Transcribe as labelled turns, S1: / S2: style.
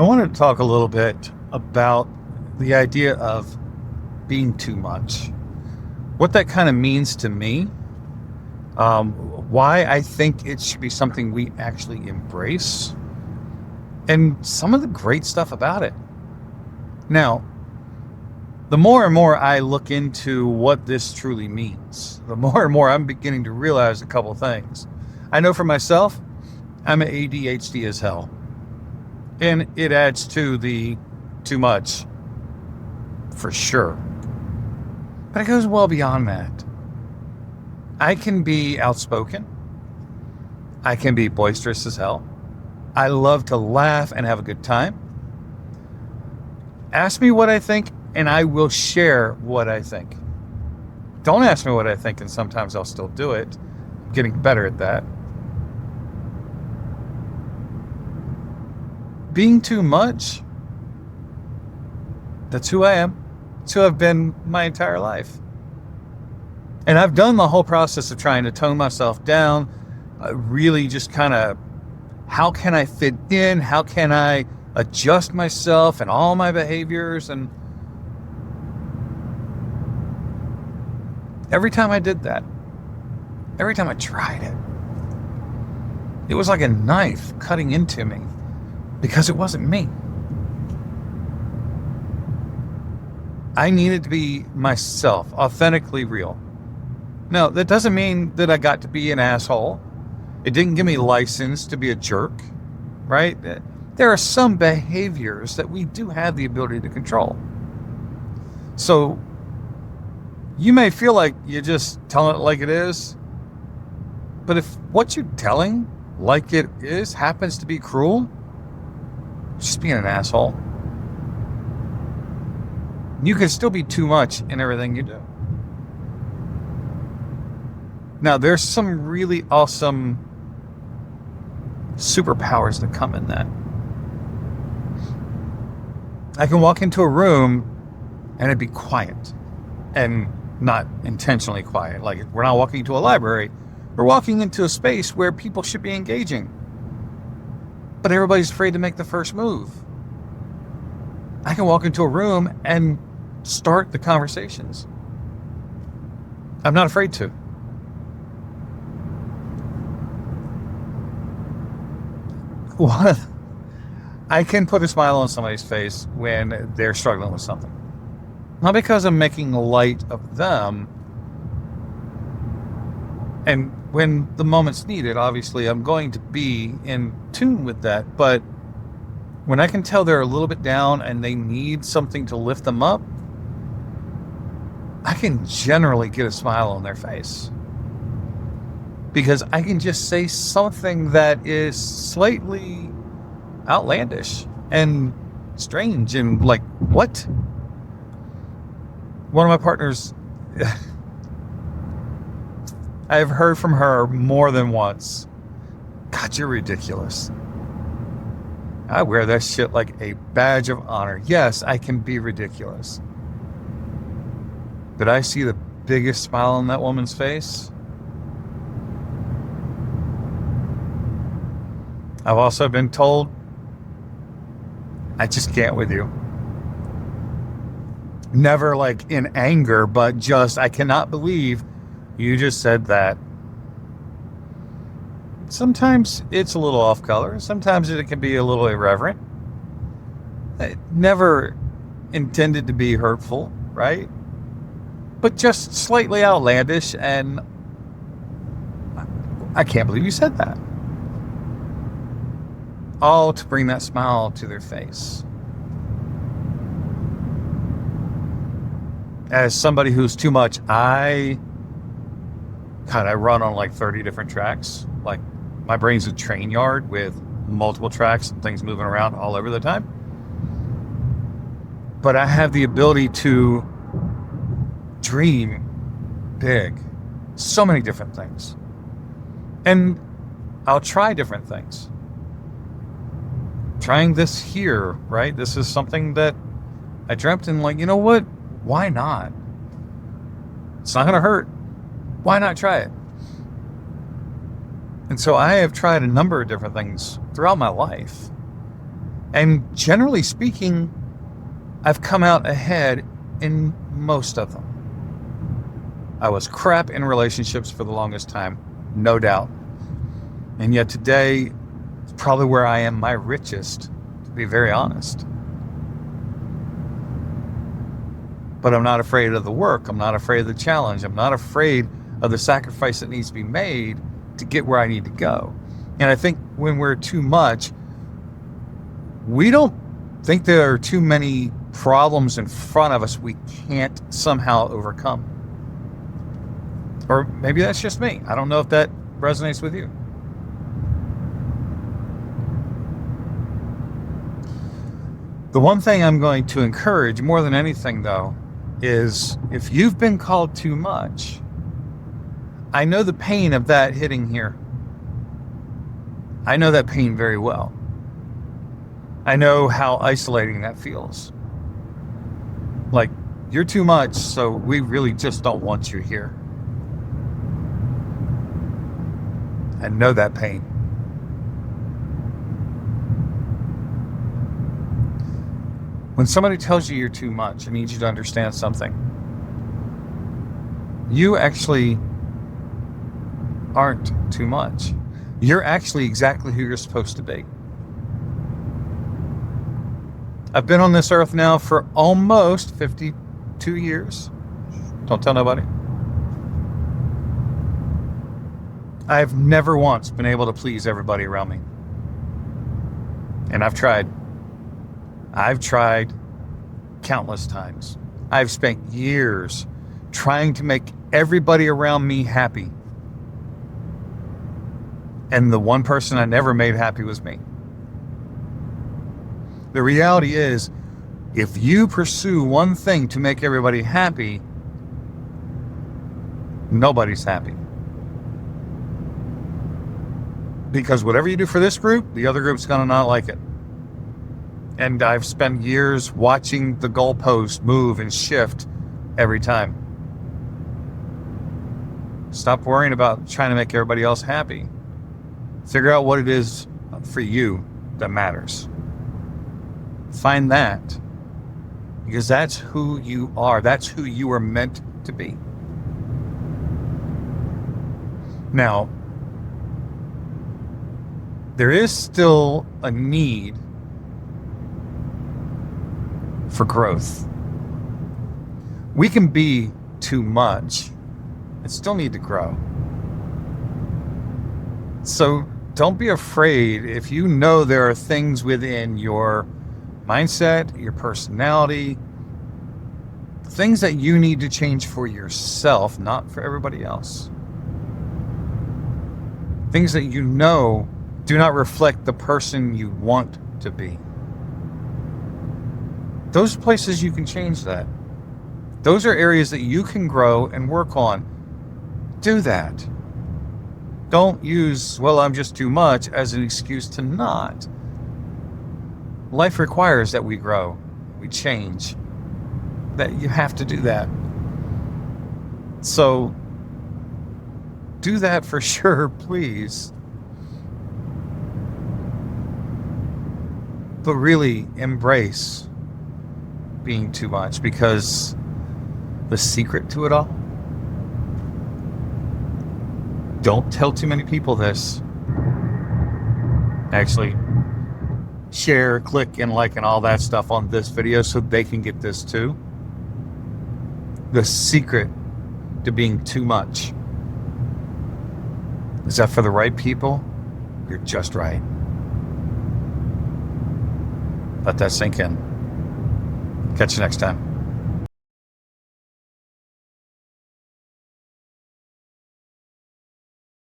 S1: I wanted to talk a little bit about the idea of being too much, what that kind of means to me, why I think it should be something we actually embrace, and some of the great stuff about it. Now, the more and more I look into what this truly means, the more and more I'm beginning to realize a couple things. I know for myself, I'm ADHD as hell. And it adds to the too much, for sure. But it goes well beyond that. I can be outspoken. I can be boisterous as hell. I love to laugh and have a good time. Ask me what I think, and I will share what I think. Don't ask me what I think, and sometimes I'll still do it. I'm getting better at that. Being too much, that's who I am. It's who I've been my entire life. And I've done the whole process of trying to tone myself down, really just kind of, how can I fit in? How can I adjust myself and all my behaviors? And every time I did that, every time I tried it, it was like a knife cutting into me because it wasn't me. I needed to be myself, authentically real. Now, that doesn't mean that I got to be an asshole. It didn't give me license to be a jerk, right? There are some behaviors that we do have the ability to control. So you may feel like you're just telling it like it is, but if what you're telling like it is happens to be cruel, just being an asshole. You can still be too much in everything you do. Now, there's some really awesome superpowers that come in that. I can walk into a room and it'd be quiet, and not intentionally quiet. Like, we're not walking into a library. We're walking into a space where people should be engaging. But everybody's afraid to make the first move. I can walk into a room and start the conversations. I'm not afraid to. I can put a smile on somebody's face when they're struggling with something. Not because I'm making light of them. And when the moment's needed, obviously, I'm going to be in tune with that. But when I can tell they're a little bit down and they need something to lift them up, I can generally get a smile on their face. Because I can just say something that is slightly outlandish and strange and like, what? One of my partners, I've heard from her more than once, God, you're ridiculous. I wear that shit like a badge of honor. Yes, I can be ridiculous. But I see the biggest smile on that woman's face. I've also been told, I just can't with you. Never like in anger, but just, I cannot believe you just said that. Sometimes it's a little off color. Sometimes it can be a little irreverent. Never intended to be hurtful, right? But just slightly outlandish, and I can't believe you said that. All to bring that smile to their face. As somebody who's too much, I run on like 30 different tracks. Like, my brain's a train yard with multiple tracks and things moving around all over the time. But I have the ability to dream big. So many different things. And I'll try different things. Trying this here, right? This is something that I dreamt, and like, you know what? Why not? It's not going to hurt. Why not try it? And so I have tried a number of different things throughout my life. And generally speaking, I've come out ahead in most of them. I was crap in relationships for the longest time, no doubt. And yet today, it's probably where I am my richest, to be very honest. But I'm not afraid of the work. I'm not afraid of the challenge. I'm not afraid of the sacrifice that needs to be made to get where I need to go. And I think when we're too much, we don't think there are too many problems in front of us we can't somehow overcome. Or maybe that's just me. I don't know if that resonates with you. The one thing I'm going to encourage more than anything, though, is if you've been called too much, I know the pain of that hitting here. I know that pain very well. I know how isolating that feels. Like, you're too much, so we really just don't want you here. I know that pain. When somebody tells you you're too much, I need you to understand something. You actually aren't too much. You're actually exactly who you're supposed to be. I've been on this earth now for almost 52 years. Don't tell nobody. I've never once been able to please everybody around me. And I've tried. I've tried countless times. I've spent years trying to make everybody around me happy. And the one person I never made happy was me. The reality is, if you pursue one thing to make everybody happy, nobody's happy. Because whatever you do for this group, the other group's going to not like it. And I've spent years watching the goalpost move and shift every time. Stop worrying about trying to make everybody else happy. Figure out what it is for you that matters. Find that. Because that's who you are. That's who you are meant to be. Now, there is still a need for growth. We can be too much and still need to grow. So don't be afraid if you know there are things within your mindset, your personality, things that you need to change for yourself, not for everybody else. Things that you know do not reflect the person you want to be. Those are places you can change that. Those are areas that you can grow and work on. Do that. Don't use, well, I'm just too much as an excuse to not. Life requires that we grow, we change, that you have to do that. So do that for sure, please. But really embrace being too much, because the secret to it all, don't tell too many people this. Actually, share, click, and like, and all that stuff on this video so they can get this too. The secret to being too much is that for the right people, you're just right. Let that sink in. Catch you next time.